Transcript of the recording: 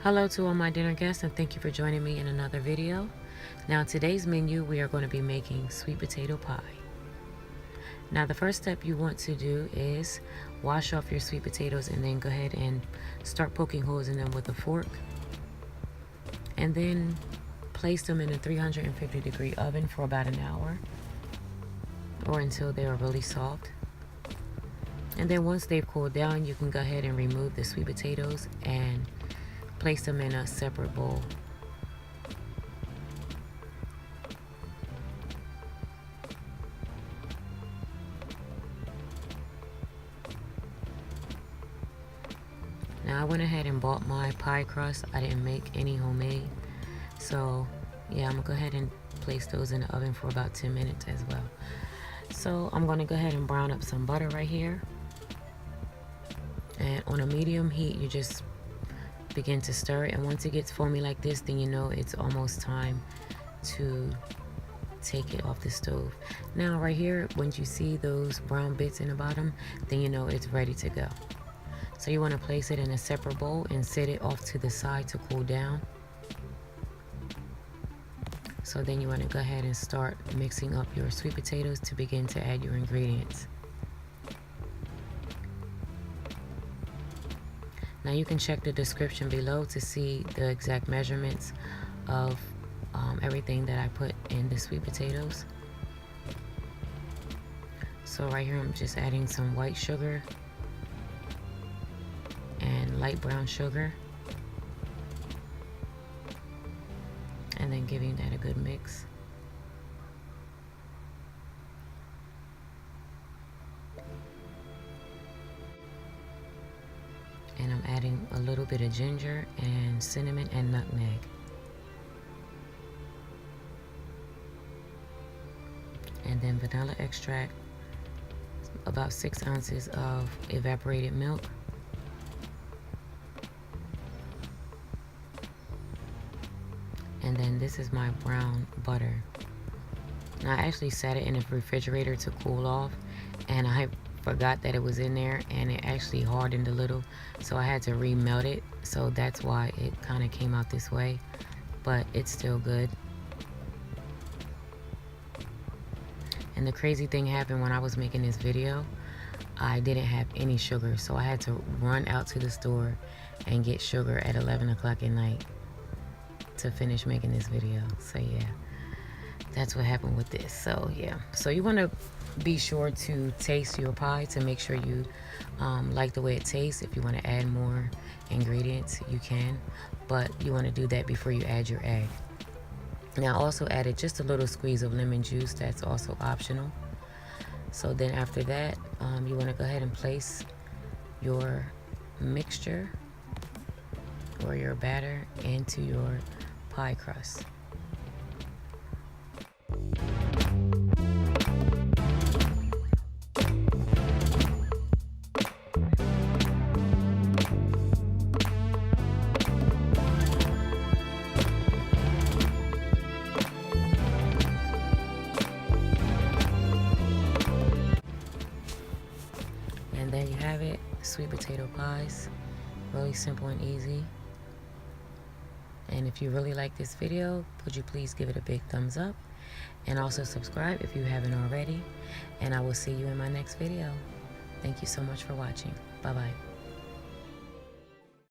Hello to all my dinner guests, and thank you for joining me in another video. Now, today's menu, we are going to be making sweet potato pie. Now, the first step you want to do is wash off your sweet potatoes and then go ahead and start poking holes in them with a fork. And then place them in a 350-degree oven for about an hour or until they are really soft. And then once they've cooled down, you can go ahead and remove the sweet potatoes and place them in a separate bowl. Now I went ahead and bought my pie crust. I didn't make any homemade. So yeah, I'm gonna go ahead and place those in the oven for about 10 minutes as well. So I'm gonna go ahead and brown up some butter right here. And on a medium heat, you just begin to stir it, and once it gets foamy like this, then you know it's almost time to take it off the stove. Now right here, once you see those brown bits in the bottom, then you know it's ready to go. So you want to place it in a separate bowl and set it off to the side to cool down. So then you want to go ahead and start mixing up your sweet potatoes to begin to add your ingredients. Now you can check the description below to see the exact measurements of everything that I put in the sweet potatoes. So right here I'm just adding some white sugar and light brown sugar, and then giving that a good mix. And I'm adding a little bit of ginger and cinnamon and nutmeg. And then vanilla extract, about 6 ounces of evaporated milk. And then this is my brown butter. Now I actually set it in the refrigerator to cool off, and I forgot that it was in there, and it actually hardened a little, so I had to remelt it. So that's why it kind of came out this way, but it's still good. And the crazy thing happened when I was making this video. I didn't have any sugar, so I had to run out to the store and get sugar at 11 o'clock at night to finish making this video. So yeah, that's what happened with this. So yeah, so you want to be sure to taste your pie to make sure you like the way it tastes. If you want to add more ingredients, you can, but you want to do that before you add your egg. Now I also added just a little squeeze of lemon juice. That's also optional. So then after that, you want to go ahead and place your mixture or your batter into your pie crust. And there you have it, sweet potato pies. Really simple and easy. And if you really like this video, would you please give it a big thumbs up, and also subscribe if you haven't already. And I will see you in my next video. Thank you so much for watching. Bye bye.